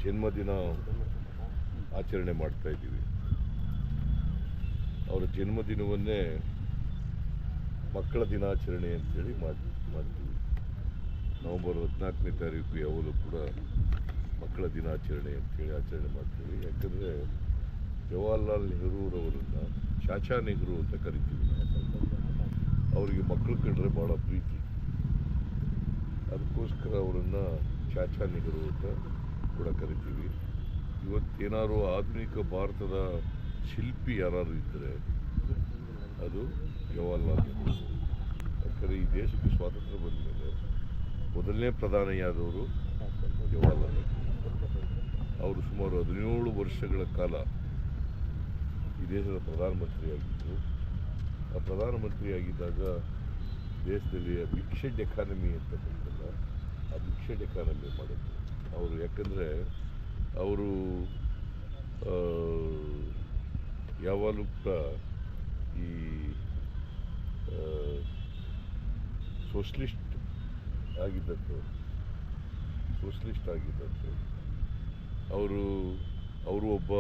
ಜನ್ಮದಿನ ಆಚರಣೆ ಮಾಡ್ತಾ ಇದ್ದೀವಿ. ಅವರ ಜನ್ಮದಿನವನ್ನೇ ಮಕ್ಕಳ ದಿನಾಚರಣೆ ಅಂತೇಳಿ ಮಾಡ್ತೀವಿ. ನವೆಂಬರ್ 14ನೇ ತಾರೀಕು ಯಾವಾಗಲೂ ಕೂಡ ಮಕ್ಕಳ ದಿನಾಚರಣೆ ಅಂತೇಳಿ ಆಚರಣೆ ಮಾಡ್ತೀವಿ. ಯಾಕಂದರೆ ಜವಾಹರ್ಲಾಲ್ ನೆಹರೂರವರನ್ನು ಚಾಚಾ ನೆಹರು ಅಂತ ಕರಿತೀವಿ. ಅವರಿಗೆ ಮಕ್ಕಳು ಕಂಡ್ರೆ ಭಾಳ ಪ್ರೀತಿ, ಅದಕ್ಕೋಸ್ಕರ ಅವರನ್ನು ಚಾಚಾ ನೆಹರು ಅಂತ ಕೂಡ ಕರಿತೀವಿ. ಇವತ್ತೇನಾದ್ರು ಆಧುನಿಕ ಭಾರತದ ಶಿಲ್ಪಿ ಯಾರು ಇದ್ದರೆ ಅದು ಜವಾಹರ್ಲಾಲ್ ನೆಹರು. ಯಾಕಂದರೆ ಈ ದೇಶಕ್ಕೆ ಸ್ವಾತಂತ್ರ್ಯ ಬಂದ ಮೇಲೆ ಮೊದಲನೇ ಪ್ರಧಾನಿಯಾದವರು ಜವಾಹರ್ಲಾಲ್ ನೆಹರು. ಅವರು ಸುಮಾರು 17 ವರ್ಷಗಳ ಕಾಲ ಈ ದೇಶದ ಪ್ರಧಾನಮಂತ್ರಿಯಾಗಿದ್ದರು. ಆ ಪ್ರಧಾನಮಂತ್ರಿಯಾಗಿದ್ದಾಗ ದೇಶದಲ್ಲಿ ಮಿಕ್ಸೆಡ್ ಎಕಾನಮಿ ಅಂತ ಬರ್ತಲ್ಲ, ಆ ಮಿಕ್ಸೆಡ್ ಎಕಾನಮಿ ಮಾಡಿದ್ರು ಅವರು. ಯಾಕಂದರೆ ಅವರು ಯಾವಾಗಲೂ ಕೂಡ ಈ ಸೋಷಲಿಸ್ಟ್ ಆಗಿದ್ದಂತೆ ಅವರು ಒಬ್ಬ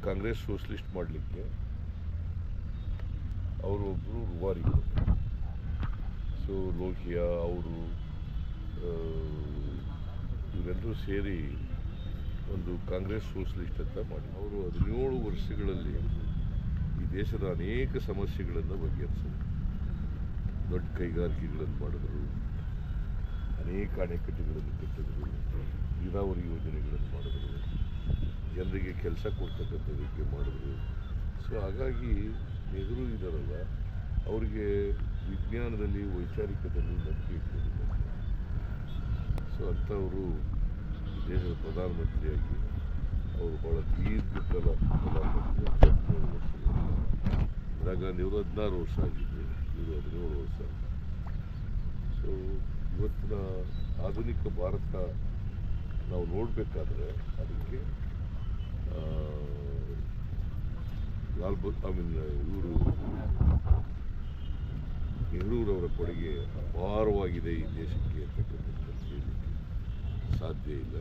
ಕಾಂಗ್ರೆಸ್ ಸೋಷಲಿಸ್ಟ್ ಮಾಡಲಿಕ್ಕೆ ಅವರು ಒಬ್ಬರು ರೂವಾರಿ. ಸೊ ಲೋಹಿಯಾ ಅವರು ಇವರೆಲ್ಲರೂ ಸೇರಿ ಒಂದು ಕಾಂಗ್ರೆಸ್ ಸೋಷಲಿಸ್ಟ್ ಅಂತ ಮಾಡಿ ಅವರು 17 ವರ್ಷಗಳಲ್ಲಿ ಈ ದೇಶದ ಅನೇಕ ಸಮಸ್ಯೆಗಳನ್ನು ಬಗೆಹರಿಸಿದರು. ದೊಡ್ಡ ಕೈಗಾರಿಕೆಗಳನ್ನು ಮಾಡಿದ್ರು, ಅನೇಕ ಅಣೆಕಟ್ಟುಗಳನ್ನು ಕಟ್ಟಿದ್ರು, ನೀರಾವರಿ ಯೋಜನೆಗಳನ್ನು ಮಾಡಿದ್ರು, ಜನರಿಗೆ ಕೆಲಸ ಕೊಡ್ತಕ್ಕಂಥದ್ದಕ್ಕೆ ಮಾಡಿದ್ರು. ಸೊ ಹಾಗಾಗಿ ನೆಹರು ಇದ್ದಾರಲ್ಲ, ಅವರಿಗೆ ವಿಜ್ಞಾನದಲ್ಲಿ ವೈಚಾರಿಕದಲ್ಲಿ ನಂಬಿಕೆ ಇಟ್ಟಿದ್ದಾರೆ. ಸೊ ಅಂಥವರು ಈ ದೇಶದ ಪ್ರಧಾನಮಂತ್ರಿಯಾಗಿ ಅವರು ಭಾಳ ದೀರ್ಘಕಾಲ ಪ್ರಧಾನಮಂತ್ರಿ. ಇಂದಿರಾ ಗಾಂಧಿ ಅವರು 16 ವರ್ಷ ಆಗಿದ್ದರು, ಇವರು 17 ವರ್ಷ. ಸೊ ಇವತ್ತಿನ ಆಧುನಿಕ ಭಾರತ ನಾವು ನೋಡಬೇಕಾದ್ರೆ ಅದಕ್ಕೆ ಇವರು ನೆಹರೂರವರ ಕೊಡುಗೆ ಅಪಾರವಾಗಿದೆ ಈ ದೇಶಕ್ಕೆ ಅಂತಕ್ಕಂಥದ್ದು ಹೇಳಲಿಕ್ಕೆ ಸಾಧ್ಯ ಇಲ್ಲ.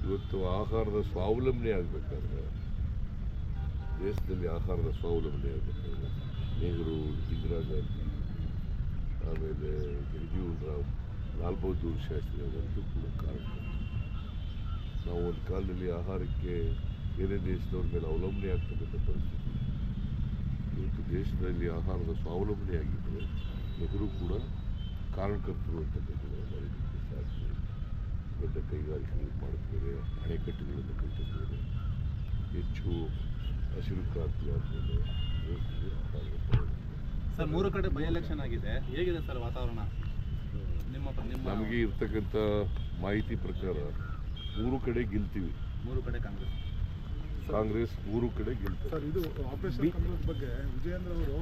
ಇವತ್ತು ಆಹಾರದ ಸ್ವಾವಲಂಬನೆ ಆಗಬೇಕಾದ್ರೆ, ದೇಶದಲ್ಲಿ ಆಹಾರದ ಸ್ವಾವಲಂಬನೆ ಆಗಬೇಕಾದ್ರೆ ನೆಹರು, ಇಂದಿರಾ ಗಾಂಧಿ, ಆಮೇಲೆ ಜಗಜೀವನರಾಮ್, ಲಾಲ್ ಬಹದ್ದೂರ್ ಶಾಸ್ತ್ರಿ ಅವರಂತೂ ಕೂಡ ಕಾರಣ. ನಾವು ಒಂದು ಕಾಲದಲ್ಲಿ ಆಹಾರಕ್ಕೆ ಬೇರೆ ದೇಶದವ್ರ ಮೇಲೆ ಅವಲಂಬನೆ ಆಗ್ತಕ್ಕಂಥ ಪರಿಸ್ಥಿತಿ. ಇವತ್ತು ದೇಶದಲ್ಲಿ ಆಹಾರದ ಸ್ವಾವಲಂಬನೆ ಆಗಿದ್ದರೆ ನೆಹರು ಕೂಡ ಕಾರಣಕರ್ತರು ಅಂತಕ್ಕಂಥದ್ದು ಮರೀಲಿಕ್ಕೆ ಸಾಧ್ಯ. ದೊಡ್ಡ ಕೈಗಾರಿಕೆಗಳನ್ನು ಮಾಡಿದ್ದಾರೆ, ಅಣೆಕಟ್ಟುಗಳನ್ನು ಕಟ್ಟಿದ್ದಾರೆ, ಹೆಚ್ಚು ಹಸಿರು ಕ್ರಾಂತಿ ಆದಮೇಲೆ ಸರ್ 3 ಕಡೆ ಬೈ ಎಲೆಕ್ಷನ್ ಆಗಿದೆ, ಹೇಗಿದೆ ಸರ್ ವಾತಾವರಣ? ನಮಗೆ ಇರ್ತಕ್ಕಂಥ ಮಾಹಿತಿ ಪ್ರಕಾರ 3 ಕಡೆ ಗೆಲ್ತೀವಿ. 3 ಕಡೆ ಕಾಂಗ್ರೆಸ್ 3 ಕಡೆ ಗೆಲ್ತೀವಿ. ಸರ್, ಇದು ಆಪರೇಷನ್ ಕಮಲದ ಬಗ್ಗೆ ವಿಜಯೇಂದ್ರ ಅವರು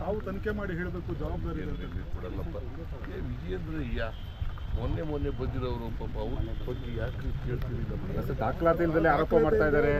ತಾವು ತನಿಖೆ ಮಾಡಿ ಹೇಳಬೇಕು, ಜವಾಬ್ದಾರಿ ಕೊಡಲ್ಲಪ್ಪ. ವಿಜಯೇಂದ್ರ ಮೊನ್ನೆ ಬಂದಿರೋರು ಪಾಪ ಅವ್ರ ಬಗ್ಗೆ ಯಾಕೆ ಕೇಳ್ತೀವಿ? ದಾಖಲಾತಿ ಇಲ್ಲದೆ ಆರೋಪ ಮಾಡ್ತಾ ಇದ್ದಾರೆ.